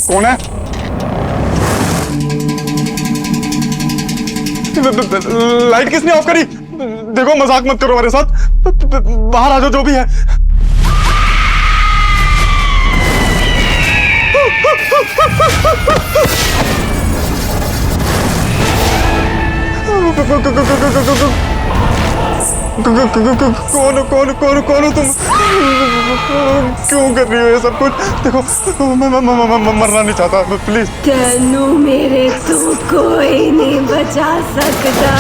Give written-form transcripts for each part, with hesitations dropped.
कौन है? लाइट किसने ऑफ करी? देखो मजाक मत करो हमारे साथ, बाहर आ जाओ जो भी है। कौन कौन कौन कौन हो तुम? क्यों कर रही हो ये सब कुछ? देखो मैं मरना नहीं चाहता, प्लीज। तनु मेरे तो कोई नहीं बचा सकता।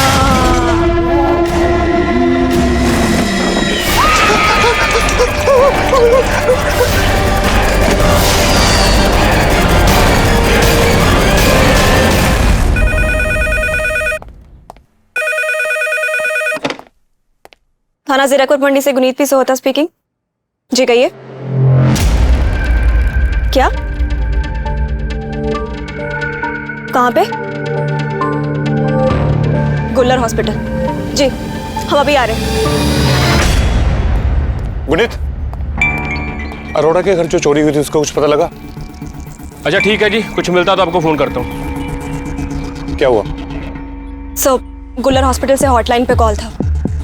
थाना जीराकुर मंडी से गुनीत पी सोहता स्पीकिंग। जी कहिए। क्या? कहाँ पे? गुल्लर हॉस्पिटल। जी हम अभी आ रहे हैं। गुनीत, अरोड़ा के घर जो चोरी हुई थी उसका कुछ पता लगा? अच्छा ठीक है जी, कुछ मिलता तो आपको फोन करता हूँ। क्या हुआ? सो गुल्लर हॉस्पिटल से हॉटलाइन पे कॉल था,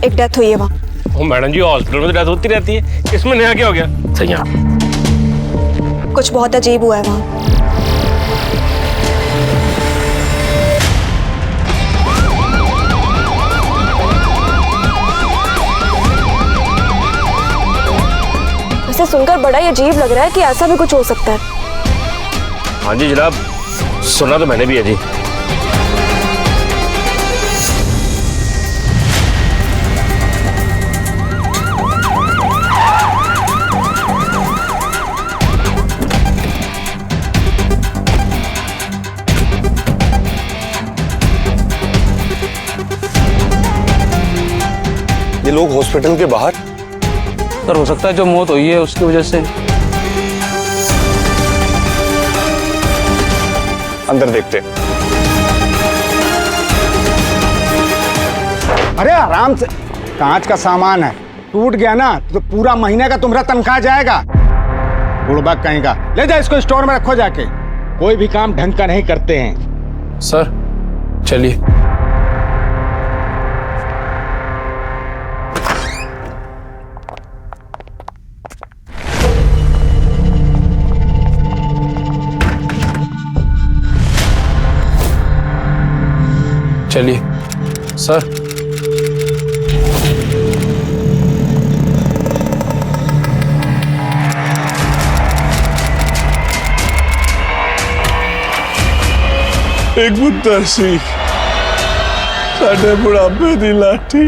एक डेथ हुई है वहाँ। ओ मैडम जी, हॉस्पिटल में तो डेथ होती रहती है, इसमें नया क्या हो गया? सही है। कुछ बहुत अजीब हुआ है वहाँ। वैसे सुनकर बड़ा ही अजीब लग रहा है कि ऐसा भी कुछ हो सकता है। हाँ जी जनाब, सुना तो मैंने भी है जी। ये लोग हॉस्पिटल के बाहर? सर हो सकता है जो मौत हुई है उसकी वजह से। अंदर देखते। अरे आराम से, कांच का सामान है, टूट गया ना तो पूरा महीने का तुम्हारा तनख्वाह जाएगा। बुड़बक कहीं का, ले जा इसको स्टोर में रखो जाके। कोई भी काम ढंग का नहीं करते हैं। सर चलिए। चलिए सर। एक पुत्र सी साढ़े बुढ़ापे दी लाठी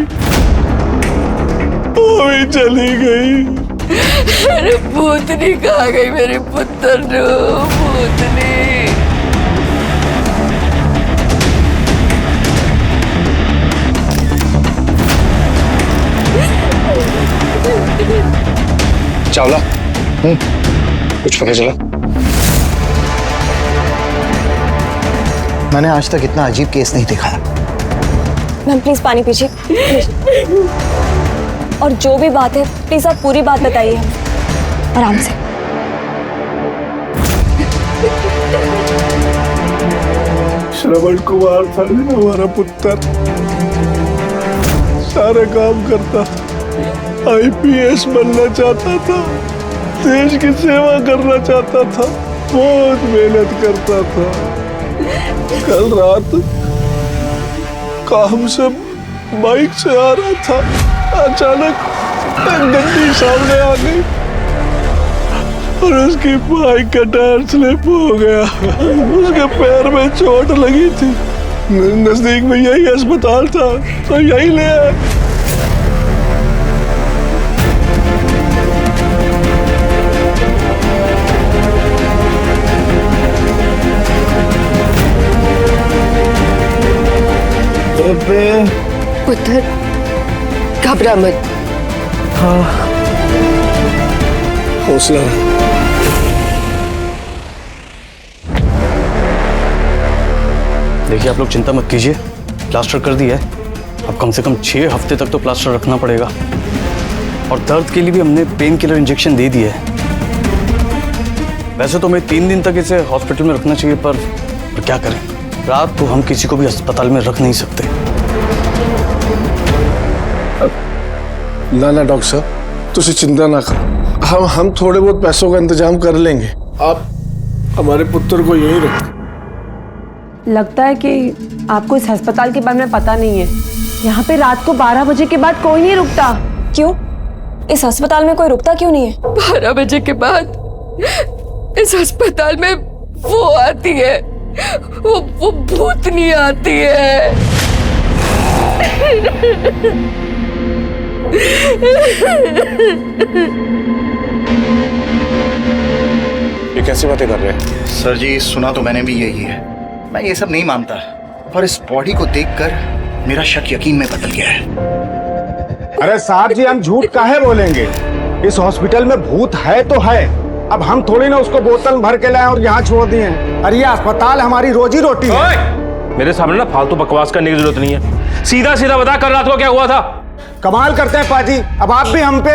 वो भी चली गई। मेरी पूतनी कहाँ गई? मेरी पुत्र पूतनी। चावला, कुछ पता चला? मैंने आज तक इतना अजीब केस नहीं देखा। मैम प्लीज पानी पीजिए प्लीज। और जो भी बात है प्लीज आप पूरी बात बताइए हमें, आराम से। श्रवण कुमार था हमारा पुत्र, सारे काम करता था, आईपीएस बनना चाहता था, देश की सेवा करना चाहता था, बहुत मेहनत करता था। कल रात काम से बाइक से आ रहा था, अचानक गड्डी सामने आ गई और उसकी बाइक का टायर स्लिप हो गया। उसके पैर में चोट लगी थी, नजदीक में यही अस्पताल था तो यही ले आए। पुत्र घबरा मत। हौसला। देखिए आप लोग चिंता मत कीजिए, प्लास्टर कर दिया है। अब कम से कम 6 हफ्ते तक तो प्लास्टर रखना पड़ेगा, और दर्द के लिए भी हमने पेन किलर इंजेक्शन दे दिया है। वैसे तो मैं 3 दिन तक इसे हॉस्पिटल में रखना चाहिए, पर क्या करें, रात को हम किसी को भी अस्पताल में रख नहीं सकते। ना ना डॉक्टर साहब, तुझे चिंता ना करो, हम थोड़े बहुत पैसों का इंतजाम कर लेंगे। आप हमारे पुत्र को यहीं रखें। लगता है कि आपको इस अस्पताल के बारे में पता नहीं है। यहाँ पे रात को 12 बजे के बाद कोई नहीं रुकता। क्यों? इस अस्पताल में कोई रुकता क्यों नहीं है? 12 बजे के बाद इस अस्पताल में वो आती है, वो भूतनी आती है। ये कैसी बातें कर रहे हैं? सर जी, सुना तो मैंने भी यही है। मैं ये सब नहीं मानता, पर इस बॉडी को देखकर मेरा शक यकीन में बदल गया है। अरे साहब जी, हम झूठ काहे बोलेंगे? इस हॉस्पिटल में भूत है तो है। अब हम थोड़ी ना उसको बोतल भर के लाए और यहाँ छोड़ दिए। अरे ये अस्पताल हमारी रोजी रोटी है। मेरे सामने ना फालतू बकवास करने की जरूरत नहीं है। सीधा सीधा बता, कल रात को क्या हुआ था? कमाल करते हैं पाजी, अब आप भी हम पे।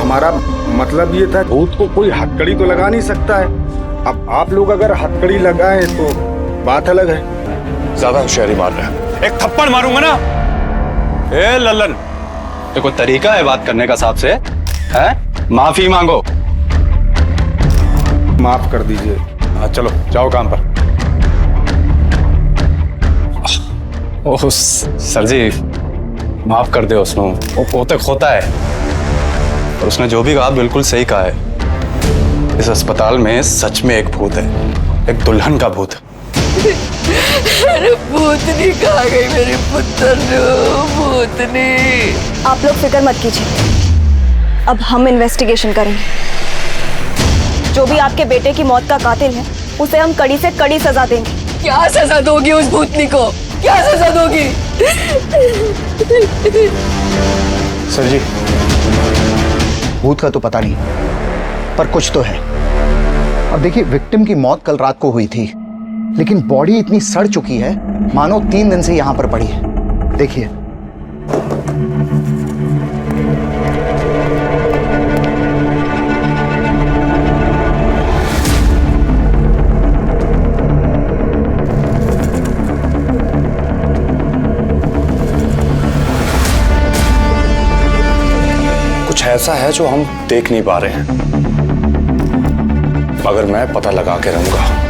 हमारा मतलब ये था, भूत को कोई हथकड़ी तो लगा नहीं सकता है। अब आप लोग अगर हथकड़ी लगाए तो बात अलग है। ज्यादा होशियारी मार रहे हैं, एक थप्पड़ मारूंगा ना। ए लल्लन, ये कोई तरीका है बात करने का साहब से? है? माफी मांगो। माफ कर दीजिए। हाँ चलो जाओ काम पर। ओह सर जी, माफ कर दे उसको, वो पोते खोता है। और उसने जो भी कहा बिल्कुल सही कहा है। इस अस्पताल में सच में एक भूत है, एक दुल्हन का भूत। अरे भूतनी कहाँ गई मेरे पुत्र? भूतनी। आप लोग फिक्र मत कीजिए, अब हम इन्वेस्टिगेशन करेंगे। जो भी आपके बेटे की मौत का कातिल है, उसे हम कड़ी से कड़ी सजा देंगे। क्या सजा दोगी उस भूतनी को? क्या सजा दोगी? सर जी, भूत का तो पता नहीं, पर कुछ तो है। अब देखिए, विक्टिम की मौत कल रात को हुई थी, लेकिन बॉडी इतनी सड़ चुकी है मानो 3 दिन से यहां पर पड़ी है। देखिए, कुछ ऐसा है जो हम देख नहीं पा रहे हैं, मगर मैं पता लगा के रहूंगा।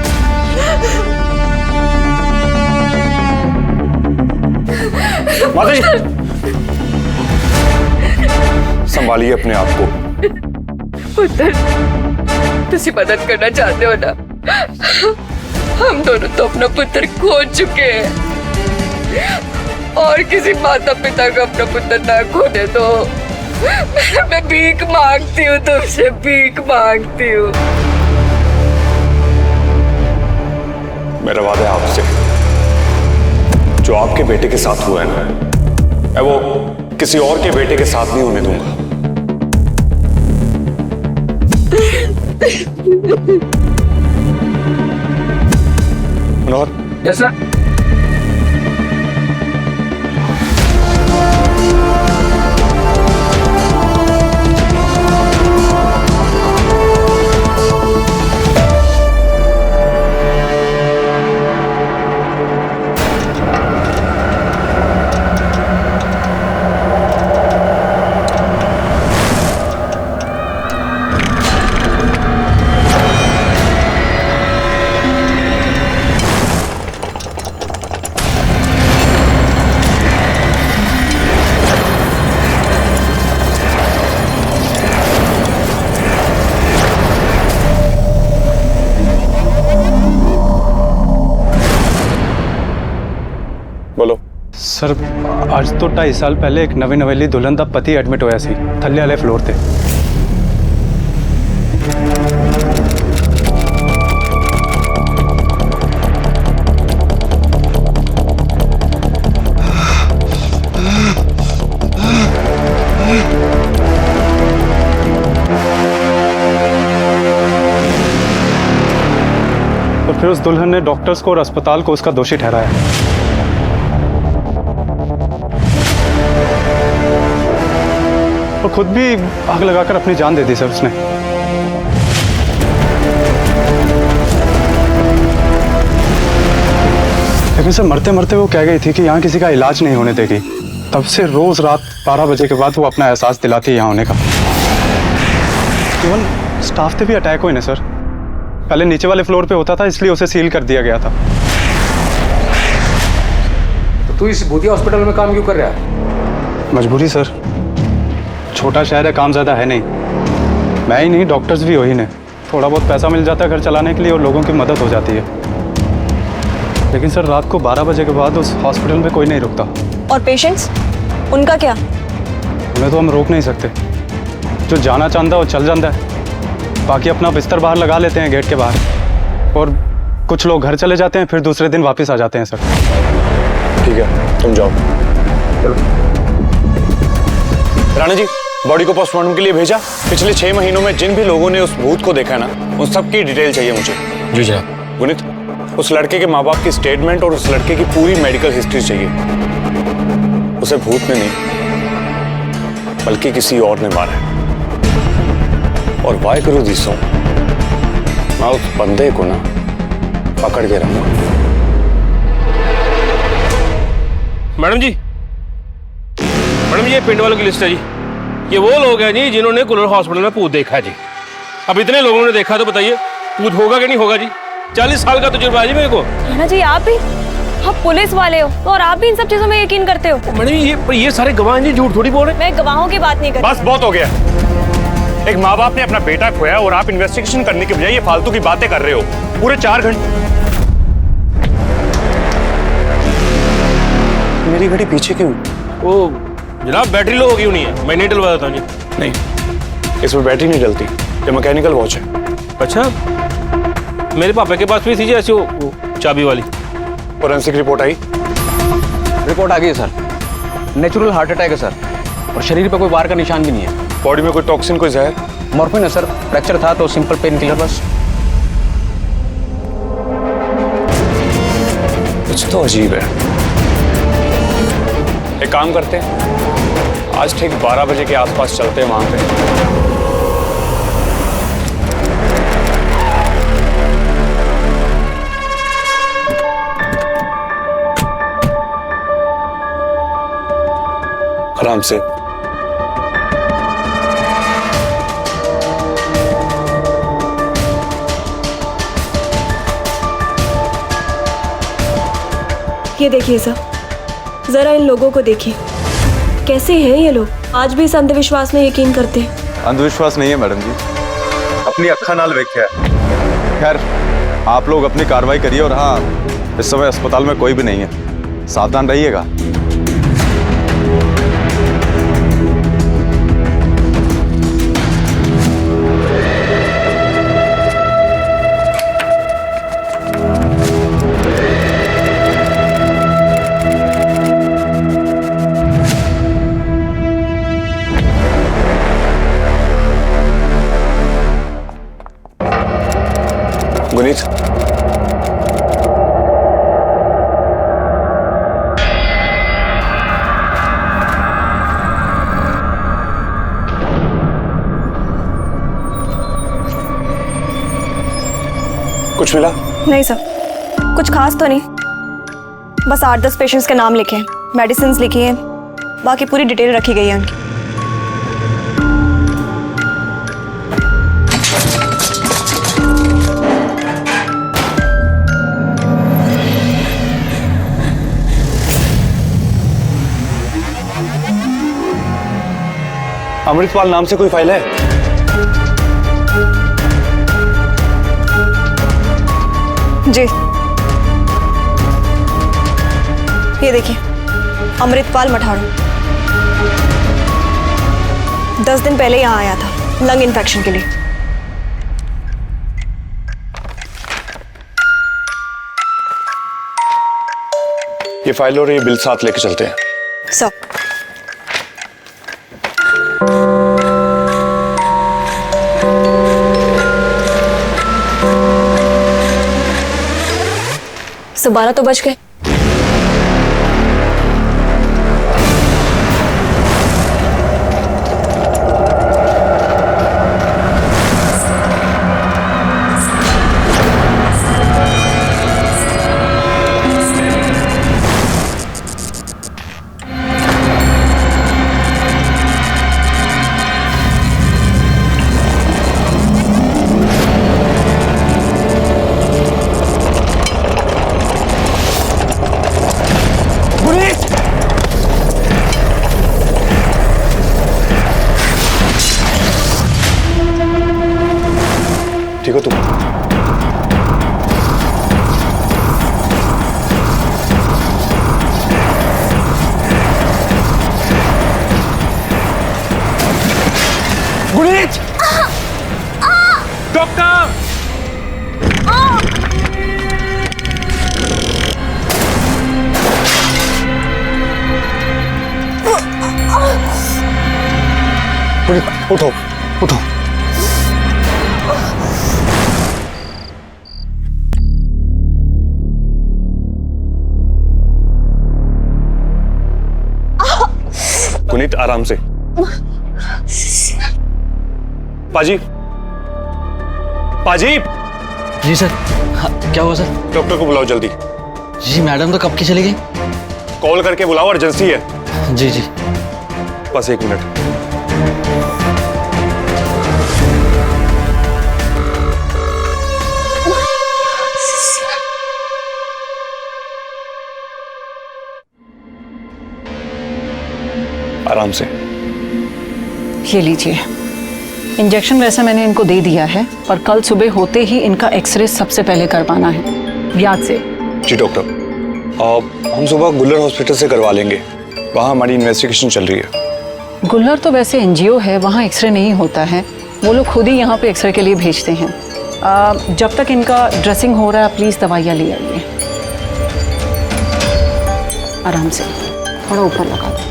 संभालिए अपने आप को। पुत्र, तुसी मदद करना चाहते हो ना? हम दोनों तो अपना पुत्र खो चुके हैं, और किसी माता पिता को अपना पुत्र ना खोने दो। मैं भीख मांगती हूँ तुमसे, भीख मांगती हूँ। मेरा वादा है आपसे, जो आपके बेटे के साथ हुआ है ना, मैं वो किसी और के बेटे के साथ नहीं होने दूंगा। मनोहर। Yes sir. बोलो। सर, आज तो 2.5 साल पहले एक नवी नवेली दुल्हन का पति एडमिट होया सी, थल्ले वाले फ्लोर ते। फिर उस दुल्हन ने डॉक्टर्स को और अस्पताल को उसका दोषी ठहराया। और खुद भी आग लगाकर अपनी जान दे दी सर उसने। लेकिन सर मरते मरते वो कह गई थी कि यहाँ किसी का इलाज नहीं होने देगी। तब से रोज रात 12 बजे के बाद वो अपना एहसास दिलाती है यहाँ होने का। इवन स्टाफ पे भी अटैक हुए ना सर। पहले नीचे वाले फ्लोर पे होता था, इसलिए उसे सील कर दिया गया था। तो तू इस भूतिया हॉस्पिटल में काम क्यों कर रहा है? मजबूरी सर, छोटा शहर है, काम ज़्यादा है नहीं। मैं ही नहीं, डॉक्टर्स भी वही ने। थोड़ा बहुत पैसा मिल जाता है घर चलाने के लिए और लोगों की मदद हो जाती है। लेकिन सर रात को 12 बजे के बाद उस हॉस्पिटल में कोई नहीं रुकता। और पेशेंट्स, उनका क्या? उन्हें तो हम रोक नहीं सकते। जो जाना चाहता है वो चल जाता है, बाकी अपना बिस्तर बाहर लगा लेते हैं गेट के बाहर। और कुछ लोग घर चले जाते हैं, फिर दूसरे दिन वापस आ जाते हैं सर। ठीक है, तुम जाओ। राणा जी, बॉडी को पोस्टमार्टम के लिए भेजा। पिछले 6 महीनों में जिन भी लोगों ने उस भूत को देखा है ना, उन सब की डिटेल चाहिए मुझे। जी जनाब। गुनीत, उस लड़के के माँ बाप की स्टेटमेंट और उस लड़के की पूरी मेडिकल हिस्ट्री चाहिए। उसे भूत ने नहीं बल्कि किसी और ने मारा है। और वाय करो दिसों, मैं उस बंदे को ना पकड़ के रहूंगा। मैडम जी, ये पिंड वालों की लिस्ट है जी। ये वो लोग हैं जी जिन्होंने कुल्लर हॉस्पिटल में भूत देखा है जी। अब इतने लोगों ने देखा तो बताइए भूत होगा कि नहीं होगा जी? 40 साल का तजुर्बा है जी मेरे को। राणा जी, आप भी, आप पुलिस वाले हो और आप भी इन सब चीजों में यकीन करते हो? मैडम ये सारे गवाह हैं जी, झूठ थोड़ी बोल रहे हैं। मैं गवाहों की बात नहीं कर रही। बस बहुत हो गया। एक माँ बाप ने अपना बेटा खोया और आप इन्वेस्टिगेशन करने के बजाय ये फालतू की बातें कर रहे हो। पूरे 4 घंटे। मेरी घड़ी पीछे क्यों? ओ जनाब, बैटरी लो होगी नहीं है, मैं नहीं डलवा देता हूँ जी। नहीं, इसमें बैटरी नहीं डलती, ये मैकेनिकल वॉच है। अच्छा, मेरे पापा के पास भी थी जी ऐसी वो चाबी वाली। फोरेंसिक रिपोर्ट आई? रिपोर्ट आ गई है सर। नेचुरल हार्ट अटैक है सर, और शरीर पे कोई वार का निशान भी नहीं है। बॉडी में कोई टॉक्सिन, कोई जहर? मॉर्फिन है सर, फ्रैक्चर था तो सिंपल पेन किलर बस। कुछ तो अजीब है। एक काम करते हैं, आज ठीक 12 बजे के आसपास चलते हैं वहां पे। आराम से। ये देखिए सर, जरा इन लोगों को देखिए, कैसे हैं ये लोग? आज भी इस अंधविश्वास में यकीन करते हैं। अंधविश्वास नहीं है मैडम जी, अपनी अक्खा नाल वेख्या है। खैर, आप लोग अपनी कार्रवाई करिए। और हाँ, इस समय अस्पताल में कोई भी नहीं है, सावधान रहिएगा। गुनीत, कुछ मिला? नहीं सर, कुछ खास तो नहीं। बस 8-10 पेशेंट्स के नाम लिखे हैं, मेडिसिन लिखी हैं, बाकी पूरी डिटेल रखी गई है उनकी। अमृतपाल नाम से कोई फाइल है? जी, ये देखिए, अमृतपाल मठाड़ू 10 दिन पहले यहाँ आया था लंग इन्फेक्शन के लिए। ये फाइल और ये बिल साथ लेके चलते हैं। सर, सब 12 तो बज गए। ठीक हो तुम? गुनीत! डॉक्टर! गुनीत, उठो उठो। गुनीत आराम से। पाजी, पाजी। जी सर। हाँ, क्या हुआ सर? डॉक्टर को बुलाओ जल्दी। जी मैडम तो कब की चली गई? कॉल करके बुलाओ, अर्जेंसी है। जी जी। बस 1 मिनट। आराम से। ये लीजिए, इंजेक्शन वैसे मैंने इनको दे दिया है, पर कल सुबह होते ही इनका एक्सरे सबसे पहले करवाना है, याद से। जी डॉक्टर, हम सुबह गुल्लर हॉस्पिटल से करवा लेंगे, वहाँ हमारी इन्वेस्टिगेशन चल रही है। गुल्लर तो वैसे एनजीओ है, वहाँ एक्सरे नहीं होता है, वो लोग खुद ही यहाँ पे एक्सरे के लिए भेजते हैं। जब तक इनका ड्रेसिंग हो रहा है, प्लीज़ दवाइयाँ ले आइए। आराम से, थोड़ा ऊपर लगा दो।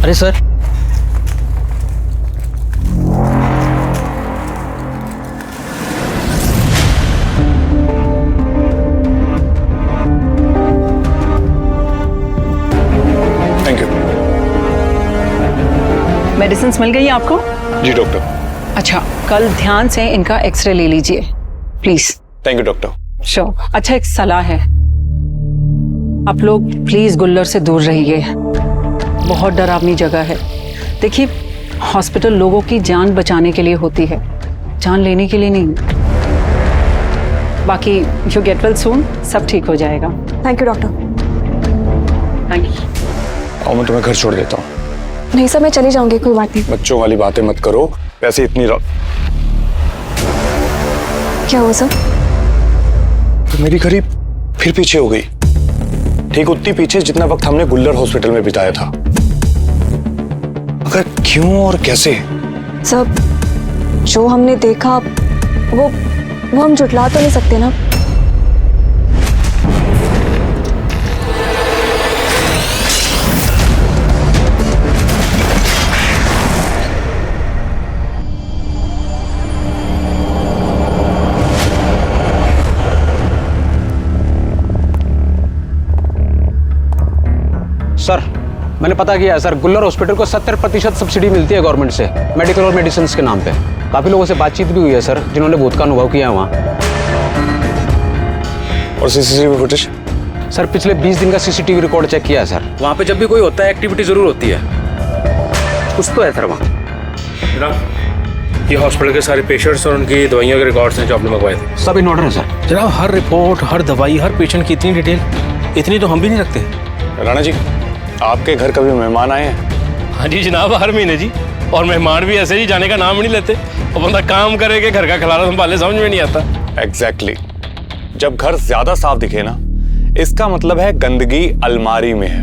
अरे सर, थैंक यू। मेडिसिन मिल गई आपको? जी डॉक्टर। अच्छा, कल ध्यान से इनका एक्सरे ले लीजिए please. Thank you doctor. Sure. अच्छा, एक सलाह है, आप लोग प्लीज गुल्लर से दूर रहिए, बहुत डरावनी जगह है। देखिए, हॉस्पिटल लोगों की जान बचाने के लिए होती है, जान लेने के लिए नहीं। बाकी यू गेट वेल सून, सब ठीक हो जाएगा। Thank you doctor. Thank you. और मैं तुम्हें घर छोड़ देता हूँ। नहीं सर, मैं चली जाऊंगी, कोई बात नहीं। बच्चों वाली बातें मत करो, वैसे इतनी क्या हुआ सर? तो मेरी घड़ी फिर पीछे हो गई, ठीक उतनी पीछे जितना वक्त हमने गुल्लर हॉस्पिटल में बिताया था। अगर क्यों और कैसे? सर, जो हमने देखा वो हम झुटला तो नहीं सकते ना। सर मैंने पता किया है सर, गुल्लर हॉस्पिटल को 70% सब्सिडी मिलती है गवर्नमेंट से, मेडिकल और मेडिसिन के नाम पे। काफी लोगों से बातचीत भी हुई है सर, जिन्होंने भूत का अनुभव किया है वहाँ। और सीसीटीवी फुटेज? सर पिछले 20 दिन का सीसीटीवी रिकॉर्ड चेक किया है सर। वहाँ पे जब भी कोई होता है एक्टिविटी जरूर होती है, कुछ तो है सर वहाँ। जनाब, ये हॉस्पिटल के सारे पेशेंट्स और उनकी दवाइयों के रिकॉर्ड्स हैं जो आपने मंगवाए थे। सब इन ऑर्डर है सर। जनाब, हर रिपोर्ट, हर दवाई, हर पेशेंट की इतनी डिटेल, इतनी तो हम भी नहीं रखते। राणा जी, आपके घर कभी मेहमान आए हैं? हाँ जी जनाब, हर महीने जी। और मेहमान भी ऐसे ही जाने का नाम नहीं लेते, और बंदा काम करे कि घर का खिलाना संभाले, समझ में नहीं आता। एग्जैक्टली। जब घर ज्यादा साफ दिखे ना, इसका मतलब है गंदगी अलमारी में है।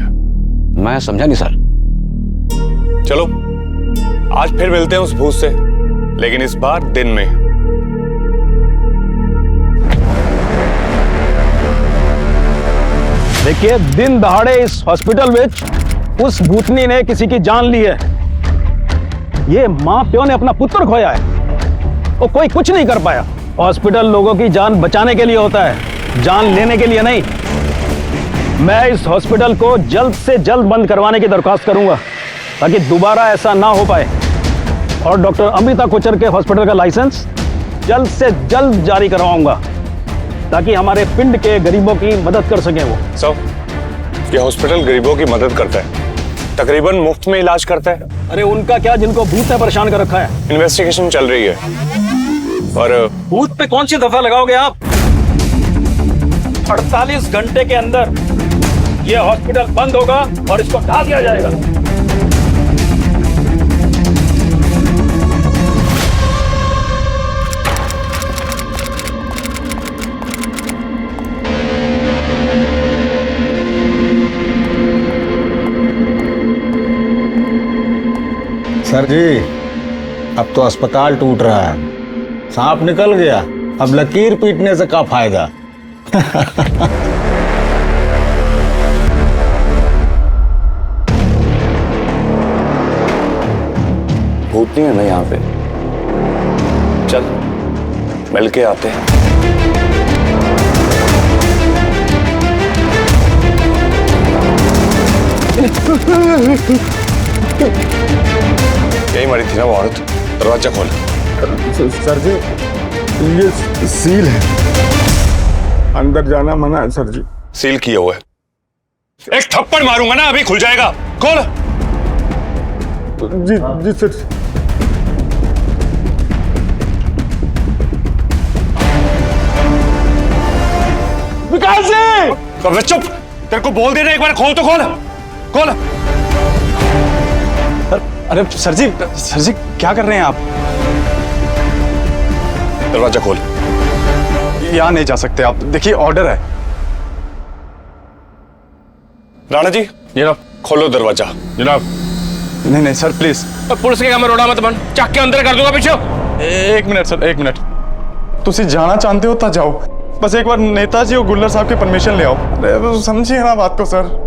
मैं समझा नहीं सर। चलो, आज फिर मिलते हैं उस भूत से, लेकिन इस बार दिन में। देखिए, दिन दहाड़े इस हॉस्पिटल में उस भूतनी ने किसी की जान ली है। ये मां प्यो ने अपना पुत्र खोया है, वो कोई कुछ नहीं कर पाया। हॉस्पिटल लोगों की जान बचाने के लिए होता है, जान लेने के लिए नहीं। मैं इस हॉस्पिटल को जल्द से जल्द बंद करवाने की दरख्वास्त करूंगा ताकि दोबारा ऐसा ना हो पाए, और डॉक्टर अमृता कोचर के हॉस्पिटल का लाइसेंस जल्द से जल्द जारी करवाऊंगा ताकि हमारे पिंड के गरीबों की मदद कर सकें वो। सर, ये हॉस्पिटल गरीबों की मदद करता है, तकरीबन मुफ्त में इलाज करता है। अरे उनका क्या, जिनको भूत ने परेशान कर रखा है। इन्वेस्टिगेशन चल रही है और भूत पे कौन सी दफा लगाओगे आप? 48 घंटे के अंदर ये हॉस्पिटल बंद होगा और इसको ढा दिया जाएगा। सर जी, अब तो अस्पताल टूट रहा है, सांप निकल गया, अब लकीर पीटने से क्या फायदा। भूत नहीं है ना यहाँ पे, चल मिल के आते हैं। यही मरी थी ना वो औरत, दरवाजा खोल। सर जी, ये सील है, अंदर जाना मना है सर जी। सील किया हुआ है, एक थप्पड़ मारूंगा ना अभी खुल जाएगा, खोल। जी जी सर। विकास जी! अब चुप, तेरे को बोल देना एक बार, खोल तो खोल, खोल। अरे सर जी क्या कर रहे हैं आप? दरवाजा खोल। यहाँ नहीं जा सकते आप, देखिए ऑर्डर है। राणा जी, जनाब। खोलो दरवाजा। जनाब। नहीं सर प्लीज। पुलिस के काम में रोड़ा मत बन, चाक के अंदर कर दूंगा पीछे। एक मिनट सर, एक मिनट। तुसी जाना चाहते हो तो जाओ, बस एक बार नेताजी और गुल्लर साहब की परमिशन ले आओ। अरे समझिए ना बात को सर।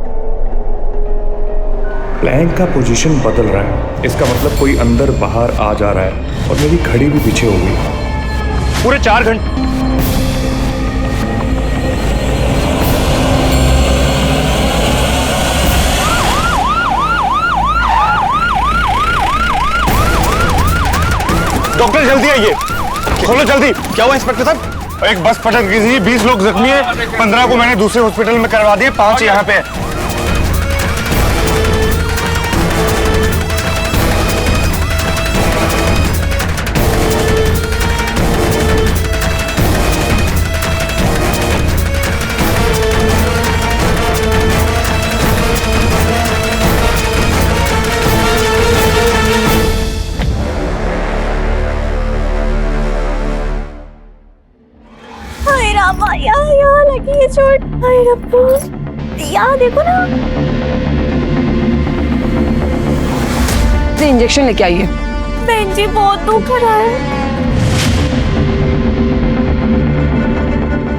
प्लैंक का पोजीशन बदल रहा है, इसका मतलब कोई अंदर बाहर आ जा रहा है, और मेरी घड़ी भी पीछे हो गई। पूरे 4 घंटे। डॉक्टर जल्दी आइए, खोलो जल्दी। क्या हुआ इंस्पेक्टर साहब? एक बस पटक गई थी, 20 लोग जख्मी है, 15 को मैंने दूसरे हॉस्पिटल में करवा दिए, 5 यहाँ पे है। यहाँ लगी है चोट। हाय रब्बा, यहाँ देखो ना। इंजेक्शन लेके आइए। बहन जी बहुत दुख रहा है।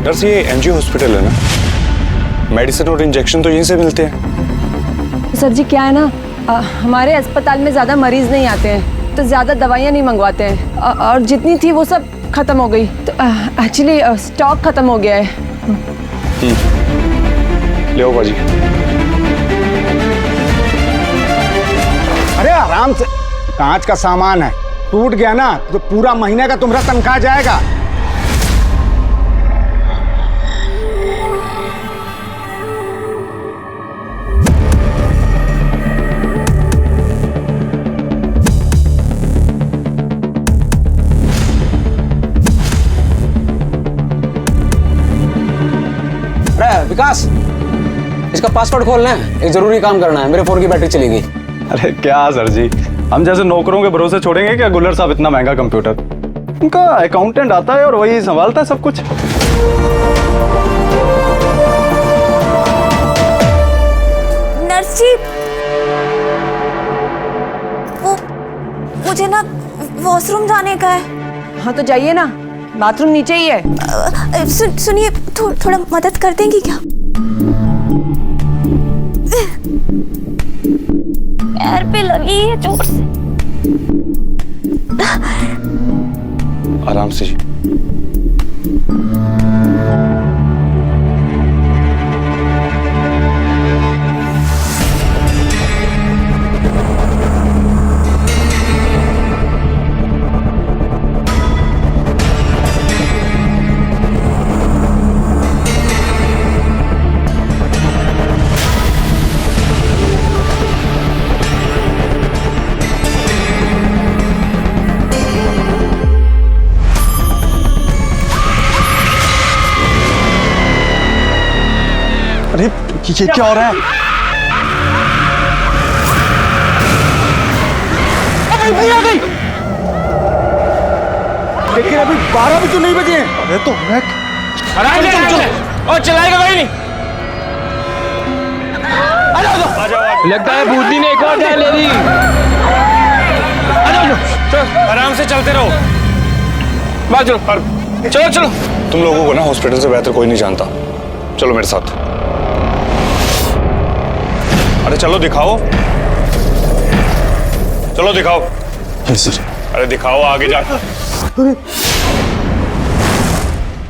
नर्स, ये एनजीओ हॉस्पिटल है ना, मेडिसिन और इंजेक्शन तो यहीं से मिलते हैं। सर जी क्या है ना, हमारे अस्पताल में ज्यादा मरीज नहीं आते हैं, तो ज्यादा दवाइयाँ नहीं मंगवाते हैं, और जितनी थी वो सब खत्म हो गई, तो एक्चुअली स्टॉक खत्म हो गया है। ले आओ बाजी। अरे आराम से, कांच का सामान है, टूट गया ना तो पूरा महीने का तुम्हारा तनख्वाह जाएगा। विकास, इसका पासवर्ड खोलना है, एक जरूरी काम करना है, मेरे फोन की बैटरी चली गई। अरे क्या सर जी, हम जैसे नौकरों के भरोसे छोड़ेंगे क्या गुल्लर साहब इतना महंगा कंप्यूटर? उनका अकाउंटेंट आता है और वही संभालता है सब कुछ। नर्स जी, वो मुझे ना वॉशरूम जाने का है। हाँ तो जाइए ना, बाथरूम नीचे ही है। सुनिए, थोड़ा मदद कर देंगी क्या? पैर पे लगी है जोर से। आराम से जी। ये क्या हो रहा है? नहीं आ गई। लेकिन अभी 12 भी तो नहीं बजे हैं। अरे तो मैं और चलाएगा कोई नहीं। लगता है भूतनी ने एक और जान ले ली। आराम से चलते रहो। बात चलो चलो चलो। तुम लोगों को ना हॉस्पिटल से बेहतर कोई नहीं जानता। चलो मेरे साथ। अरे चलो दिखाओ, चलो दिखाओ। अरे दिखाओ आगे जाकर।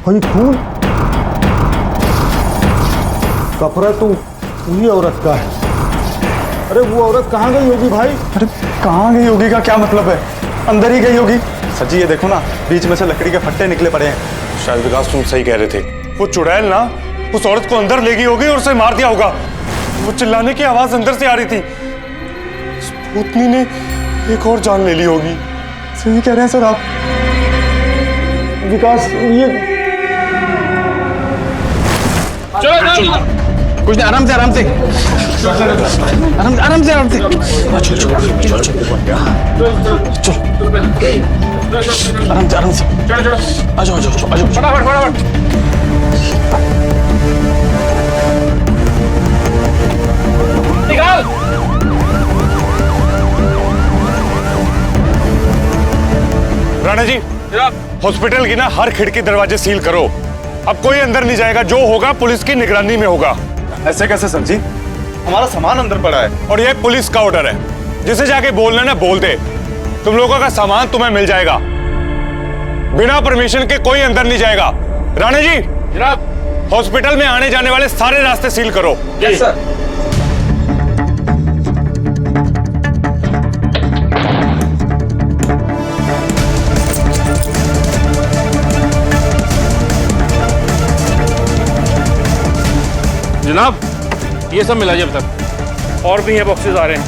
भाई खून कपड़ा तो वही औरत का है। अरे वो औरत कहाँ गई होगी भाई? अरे कहाँ गई होगी का क्या मतलब है? अंदर ही गई होगी। सर जी ये देखो ना, बीच में से लकड़ी के फट्टे निकले पड़े हैं। शायद विकास तुम सही कह रहे थे। वो चुड़ैल ना उस औरत को अंदर ले गई होगी और उसे मार दिया होगा। वो चिल्लाने की आवाज अंदर से आ रही थी। उस भूतनी ने एक और जान ले ली होगी। सही कह रहे हैं सर आप। विकास ये चलो कुछ नहीं, आराम से आराम से आराम से आराम से। चलो आराम से आ जाओ आ जाओ आ जाओ। फटाफट फटाफट। निकाल। राणा जी हॉस्पिटल की ना हर खिड़की दरवाजे सील करो। अब कोई अंदर नहीं जाएगा। जो होगा पुलिस की निगरानी में होगा। ऐसे कैसे सर जी? हमारा सामान अंदर पड़ा है। और ये पुलिस का ऑर्डर है। जिसे जाके बोलना ना बोल दे। तुम लोगों का सामान तुम्हें मिल जाएगा। बिना परमिशन के कोई अंदर नहीं जाएगा। राणा जी जनाब हॉस्पिटल में आने जाने वाले सारे रास्ते सील करो। Yes sir. जनाब ये सब मिला जी अब तक। और भी हैं बॉक्सेस आ रहे हैं।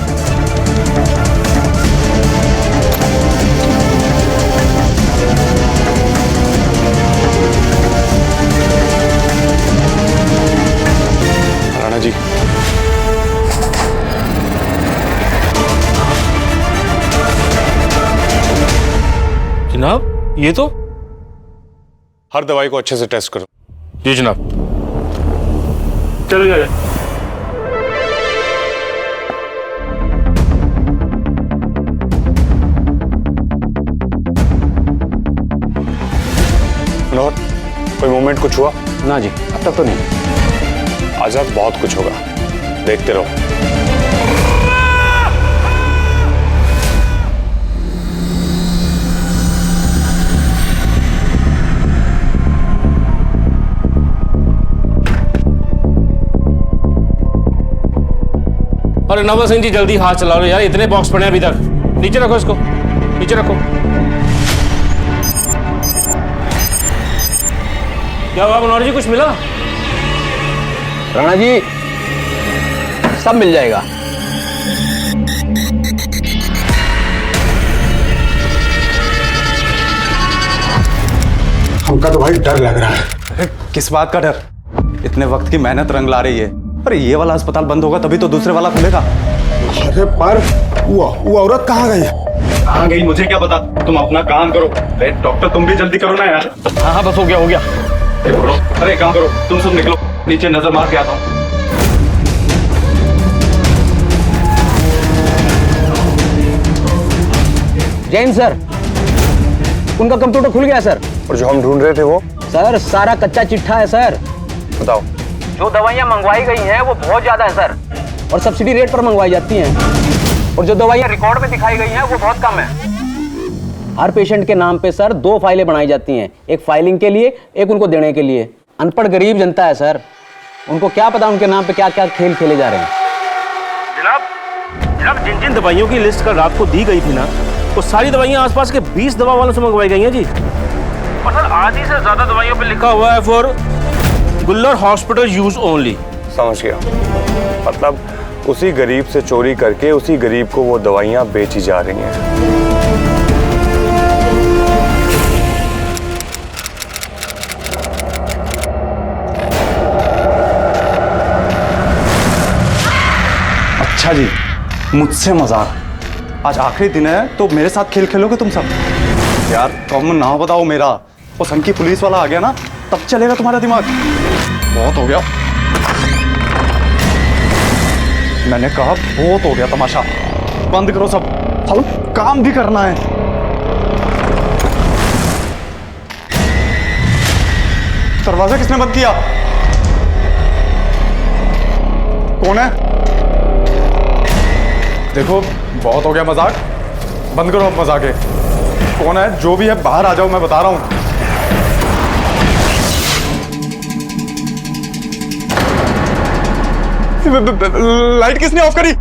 राणा जी जनाब ये तो हर दवाई को अच्छे से टेस्ट करो। जी जनाब। चलो जाए। मनोहर कोई मूवमेंट कुछ हुआ? ना जी अब तक तो नहीं। आजाद बहुत कुछ होगा, देखते रहो। अरे नवल सिंह जी जल्दी हाथ चला लो यार। इतने बॉक्स पड़े हैं अभी तक। नीचे रखो इसको, नीचे रखो। क्या हुआ मनोहर जी, कुछ मिला? राणा जी सब मिल जाएगा। हमका तो भाई डर लग रहा है। अरे किस बात का डर? इतने वक्त की मेहनत रंग ला रही है। अरे ये वाला अस्पताल बंद होगा तभी तो दूसरे वाला खुलेगा। अरे पर वो औरत कहाँ गई? कहाँ गई मुझे क्या पता। तुम अपना काम करो। अरे डॉक्टर तुम भी जल्दी करो ना यार। हाँ हाँ बस हो गया हो गया। अरे काम करो, तुम सब निकलो, नीचे नजर मार के आता हूँ। जैन सर उनका कंप्यूटर खुल गया सर। और जो हम ढूंढ रहे थे वो? सर सारा कच्चा चिट्ठा है सर। बताओ। जो दवाइयाँ मंगवाई गई हैं वो बहुत ज्यादा है सर, और सब्सिडी रेट पर मंगवाई जाती हैं। और जो दवाइयाँ रिकॉर्ड में दिखाई गई हैं वो बहुत कम है। हर पेशेंट के नाम पे सर 2 फाइलें बनाई जाती हैं, एक फाइलिंग के लिए, एक उनको देने के लिए। अनपढ़ गरीब जनता है सर, उनको क्या पता उनके नाम पे क्या क्या खेल खेले जा रहे हैं। जनाब जिन जिन दवाइयों की लिस्ट कल रात को दी गई थी ना, वो सारी दवाइयाँ आसपास के 20 दवा वालों से मंगवाई गई हैं जी। और सर आधी से ज्यादा दवाइयों पे लिखा हुआ है फॉर गुल्लर हॉस्पिटल यूज ओनली। समझ गया। मतलब उसी गरीब से चोरी करके उसी गरीब को वो दवाइयाँ बेची जा रही हैं। अच्छा जी, मुझसे मजाक। आज आखिरी दिन है तो मेरे साथ खेल खेलोगे तुम सब? यार तुम ना बताओ मेरा, वो सन की पुलिस वाला आ गया ना, तब चलेगा तुम्हारा दिमाग। बहुत हो गया, मैंने कहा बहुत हो गया तमाशा, बंद करो सब, चलो काम भी करना है। दरवाजा किसने बंद किया? कौन है? देखो बहुत हो गया मजाक, बंद करो अब मजाक है। कौन है? जो भी है बाहर आ जाओ, मैं बता रहा हूं। लाइट किसने ऑफ करी?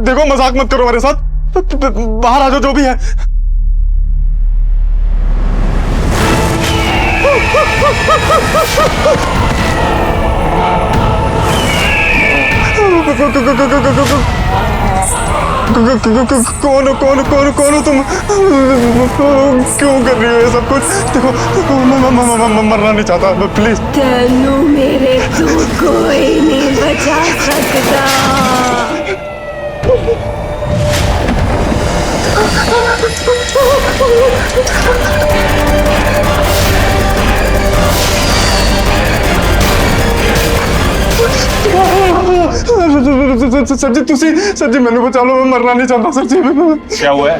देखो मजाक मत करो मेरे साथ, बाहर आ जाओ जो भी है। कौन हो तुम? क्यों कर रही हो ये सब कुछ? देखो मरना नहीं चाहता, प्लीज। तेनू मेरे को कोई नहीं बचा सकता। सर जी तुसी, सर जी मैंने बचा लो, मैं मरना नहीं चाहता सर जी। क्या हुआ है?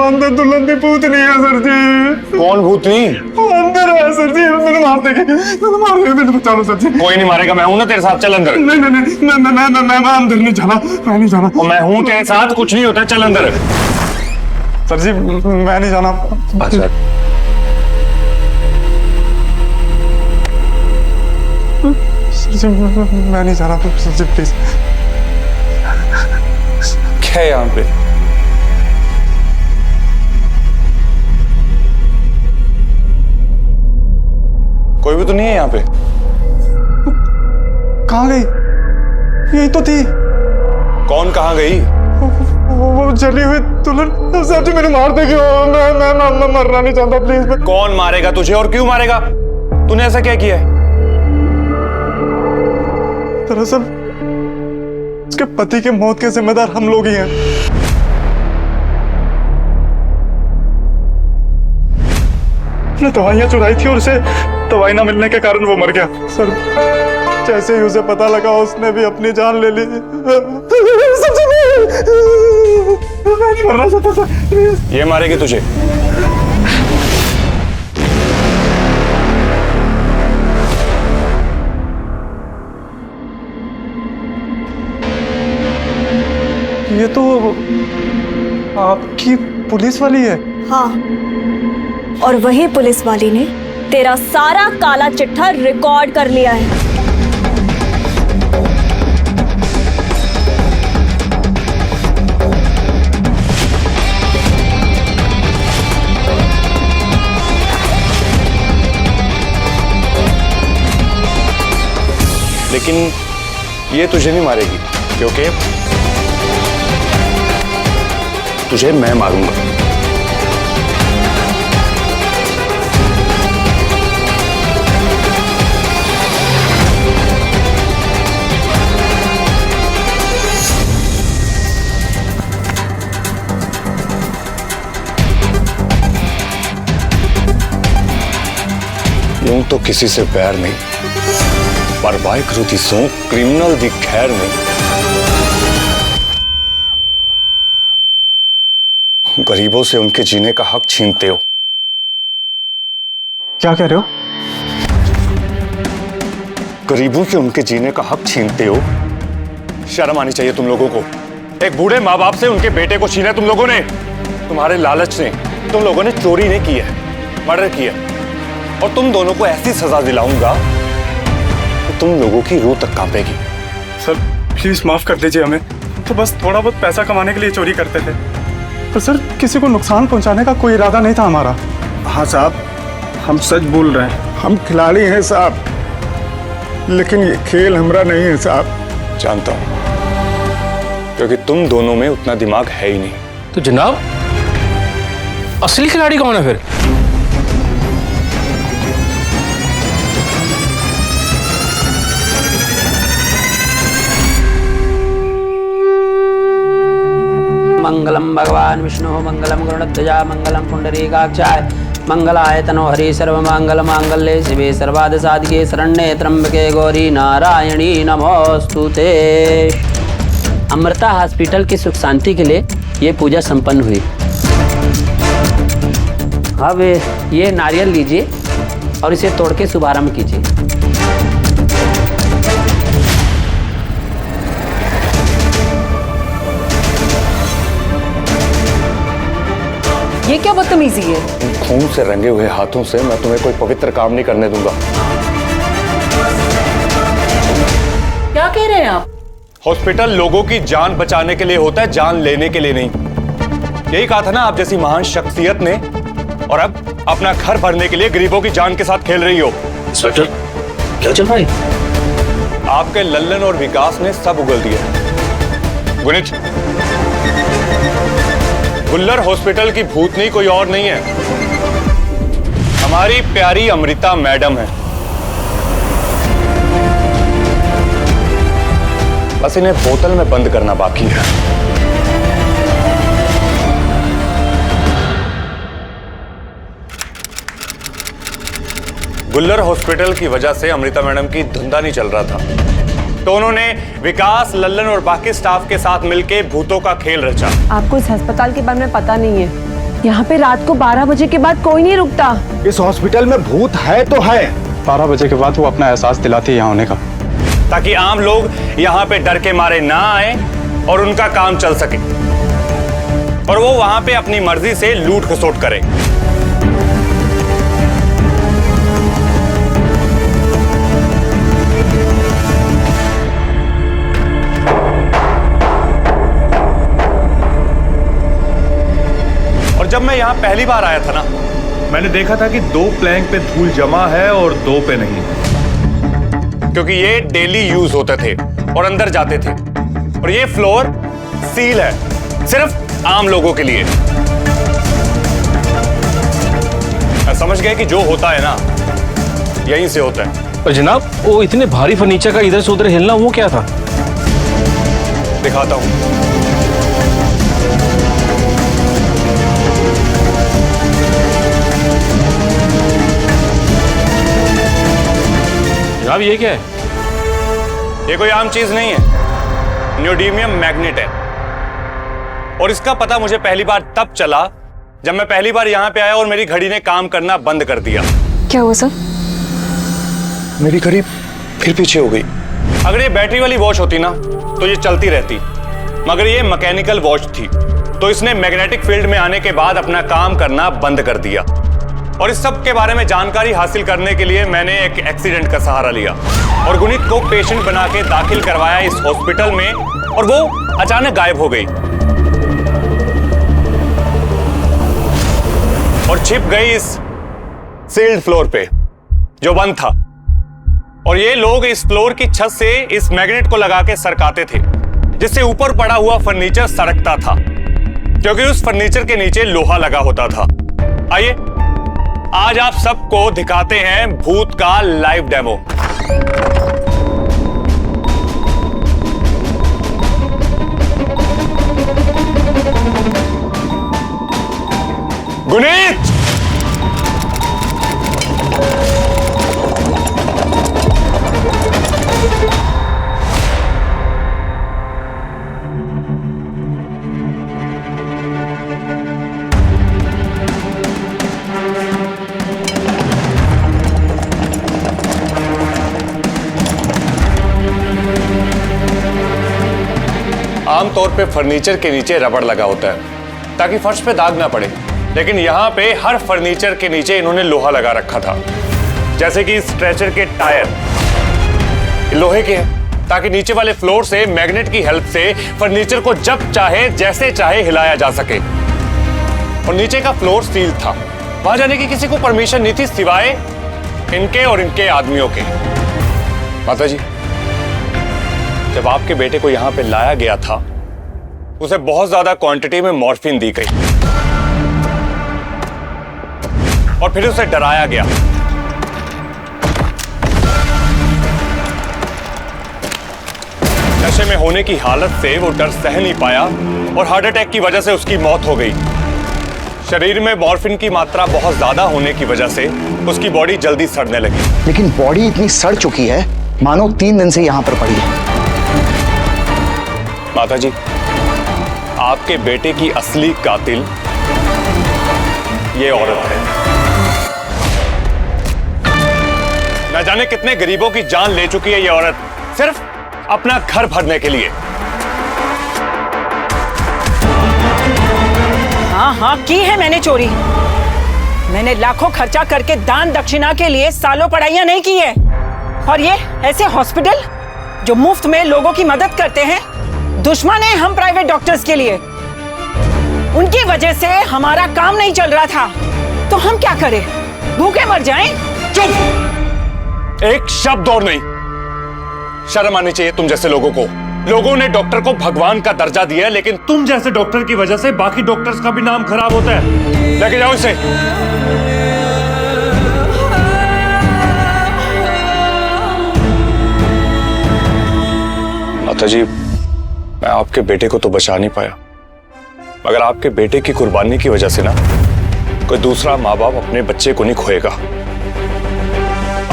अंदर दुल्हन की भूतनी है सर जी। कौन भूतनी? अंदर है सर जी, मैंने मार देंगे, मैंने बचा लो सर जी। कोई नहीं मारेगा, मैं हूं ना तेरे साथ, चल अंदर। नहीं नहीं नहीं, मैं अंदर नहीं जाना, मैं नहीं जाना। और मैं हूं तेरे साथ, कुछ नहीं होता, चल अंदर। सर जी मैं नहीं जाना। अच्छा सर जी मैं नहीं जा रहा, सर जी प्लीज। क्या है यहाँ पे? कोई भी तो नहीं है यहाँ पे? कहाँ गई? यही तो थी। कौन कहाँ गई? वो जली हुई दुल्हन। सर जी मैंने मार देगी, मैं मरना नहीं चाहता, प्लीज। कौन मारेगा तुझे और क्यों मारेगा? तूने ऐसा क्या किया है? दरअसल उसके पति के मौत के जिम्मेदार हम लोग ही हैं। उसने दवाइयां चुराई थी और उसे दवाई ना मिलने के कारण वो मर गया। सर जैसे ही उसे पता लगा उसने भी अपनी जान ले ली। मैं नहीं मरना चाहता सर। ये मारेगी तुझे? ये तो आपकी पुलिस वाली है। हाँ, और वही पुलिस वाली ने तेरा सारा काला चिट्ठा रिकॉर्ड कर लिया है। लेकिन ये तुझे नहीं मारेगी, क्योंकि तुझे मैं मारूंगा। यूं तो किसी से बैर नहीं, पर वाहिगुरु दी सौं क्रिमिनल दी खैर नहीं। गरीबों से उनके जीने का हक छीनते हो। क्या कह रहे हो? गरीबों से उनके जीने का हक छीनते हो? शर्म आनी चाहिए तुम लोगों को। एक बूढ़े माँ बाप से उनके बेटे को छीना तुम लोगों ने। तुम्हारे लालच से तुम लोगों ने चोरी नहीं की है, मर्डर किया। और तुम दोनों को ऐसी सजा दिलाऊंगा कि तुम लोगों की रूह तक कांपेगी। सर प्लीज माफ कर दीजिए हमें, तो बस थोड़ा बहुत पैसा कमाने के लिए चोरी करते थे। पर सर किसी को नुकसान पहुंचाने का कोई इरादा नहीं था हमारा। हाँ साहब, हम सच बोल रहे हैं। हम खिलाड़ी हैं साहब, लेकिन ये खेल हमारा नहीं है साहब। जानता हूं, क्योंकि तुम दोनों में उतना दिमाग है ही नहीं। तो जनाब असली खिलाड़ी कौन है फिर? मंगलम भगवान विष्णु मंगलम गरुड़ध्वजा मंगलम पुंडरीकाक्षाय मंगलाय तनो हरि सर्वमंगल मांगल्ये शिवे सर्वार्थ साधिके शरण्ये त्र्यंबके गौरी नारायणी नमोस्तुते। अमृता हॉस्पिटल की सुख शांति के लिए ये पूजा संपन्न हुई। अब ये नारियल लीजिए और इसे तोड़ के शुभारंभ कीजिए। ये क्या बदतमीजी है? इन खून से रंगे हुए हाथों से मैं तुम्हें कोई पवित्र काम नहीं करने दूंगा। क्या कह रहे हैं आप? हॉस्पिटल लोगों की जान बचाने के लिए होता है, जान लेने के लिए नहीं। यही कहा था ना आप जैसी महान शख्सियत ने, और अब अपना घर भरने के लिए गरीबों की जान के साथ खेल रही हो। इंस्पेक्टर, क्या चल रहा है? आपके लल्लन और विकास ने सब उगल दिया। गुनित, गुल्लर हॉस्पिटल की भूतनी कोई और नहीं है, हमारी प्यारी अमृता मैडम है। बस इन्हें बोतल में बंद करना बाकी है। गुल्लर हॉस्पिटल की वजह से अमृता मैडम की धुंधा नहीं चल रहा था, तो उन्होंने विकास, लल्लन और बाकी स्टाफ के साथ मिलकर भूतों का खेल रचा। आपको इस अस्पताल के बारे में पता नहीं है। यहाँ पे रात को 12 बजे के बाद कोई नहीं रुकता। इस हॉस्पिटल में भूत है तो है। 12 बजे के बाद वो अपना एहसास दिलाती है यहाँ होने का, ताकि आम लोग यहाँ पे डर के मारे ना आए और उनका काम चल सके, और वो वहां पे अपनी मर्जी से लूट खसोट करें। और जब मैं यहाँ पहली बार आया था ना, मैंने देखा था कि 2 प्लैंक पे धूल जमा है और 2 पे नहीं, क्योंकि ये डेली यूज होते थे और अंदर जाते थे, और ये फ्लोर सील है सिर्फ आम लोगों के लिए। समझ गए कि जो होता है ना यहीं से होता है। पर जनाब, वो इतने भारी फर्नीचर का इधर से उधर हिलना वो क्या था? दिखाता हूं। जनाब, ये क्या है? ये कोई आम चीज नहीं है, न्यूडीमियम मैग्नेट है। और इसका पता मुझे पहली बार तब चला जब मैं पहली बार यहाँ पे आया और मेरी घड़ी ने काम करना बंद कर दिया। क्या हुआ सर? मेरी घड़ी फिर पीछे हो गई। अगर ये बैटरी वाली वॉच होती ना तो ये चलती रहती, मगर ये मैकेनिकल वॉच थी, तो इसने मैग्नेटिक फील्ड में आने के बाद अपना काम करना बंद कर दिया। और इस सब के बारे में जानकारी हासिल करने के लिए मैंने एक एक्सीडेंट का सहारा लिया और गुनीत को पेशेंट बना के दाखिल करवाया इस हॉस्पिटल में, और वो अचानक गायब हो गई और छिप गई इस सील्ड फ्लोर पे जो बंद था। और ये लोग इस फ्लोर की छत से इस मैग्नेट को लगा के सरकाते थे, जिससे ऊपर पड़ा हुआ फर्नीचर सरकता था, क्योंकि उस फर्नीचर के नीचे लोहा लगा होता था। आइए आज आप सबको दिखाते हैं भूत का लाइव डेमो। गुनीत, आमतौर पे फर्नीचर के नीचे रबड़ लगा होता है ताकि फर्श पे दाग ना पड़े, लेकिन यहाँ पे हर फर्नीचर के नीचे इन्होंने लोहा लगा रखा था। जैसे कि स्ट्रेचर के टायर लोहे के हैं, ताकि नीचे वाले फ्लोर से मैग्नेट की हेल्प से फर्नीचर को जब चाहे जैसे चाहे हिलाया जा सके। और नीचे का फ्लोर सील था, वहां जाने की किसी को परमिशन नहीं थी सिवाय इनके और इनके आदमियों के। माता जी, जब आपके बेटे को यहां पे लाया गया था, उसे बहुत ज्यादा क्वांटिटी में मॉर्फिन दी गई और फिर उसे डराया गया। नशे में होने की हालत से वो डर सह नहीं पाया और हार्ट अटैक की वजह से उसकी मौत हो गई। शरीर में मॉर्फिन की मात्रा बहुत ज्यादा होने की वजह से उसकी बॉडी जल्दी सड़ने लगी। लेकिन बॉडी इतनी सड़ चुकी है मानो 3 दिन से यहां पर पड़ी है। माता जी, आपके बेटे की असली कातिल ये औरत है। न जाने कितने गरीबों की जान ले चुकी है ये औरत, सिर्फ अपना घर भरने के लिए। हाँ हाँ की है मैंने चोरी। मैंने लाखों खर्चा करके दान दक्षिणा के लिए सालों पढ़ाइयां नहीं की है। और ये ऐसे हॉस्पिटल जो मुफ्त में लोगों की मदद करते हैं दुश्मन है हम प्राइवेट डॉक्टर्स के लिए। उनकी वजह से हमारा काम नहीं चल रहा था तो हम क्या करें, भूखे मर जाएं? चुप! एक शब्द और नहीं। शर्म आनी चाहिए तुम जैसे लोगों को। लोगों ने डॉक्टर को भगवान का दर्जा दिया है, लेकिन तुम जैसे डॉक्टर की वजह से बाकी डॉक्टर्स का भी नाम खराब होता है। लेके जाओ इसे। माता जी, मैं आपके बेटे को तो बचा नहीं पाया, मगर आपके बेटे की कुर्बानी की वजह से ना कोई दूसरा माँ बाप अपने बच्चे को नहीं खोएगा।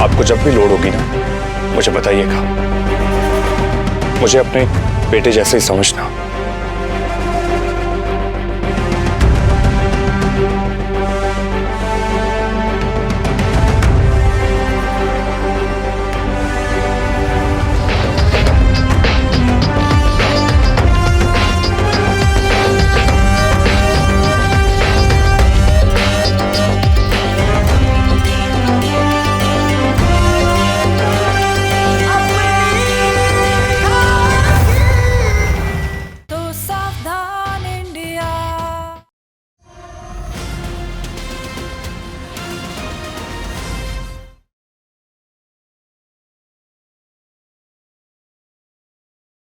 आपको जब भी लोड़ होगी ना मुझे बताइएगा। मुझे अपने बेटे जैसे ही समझना।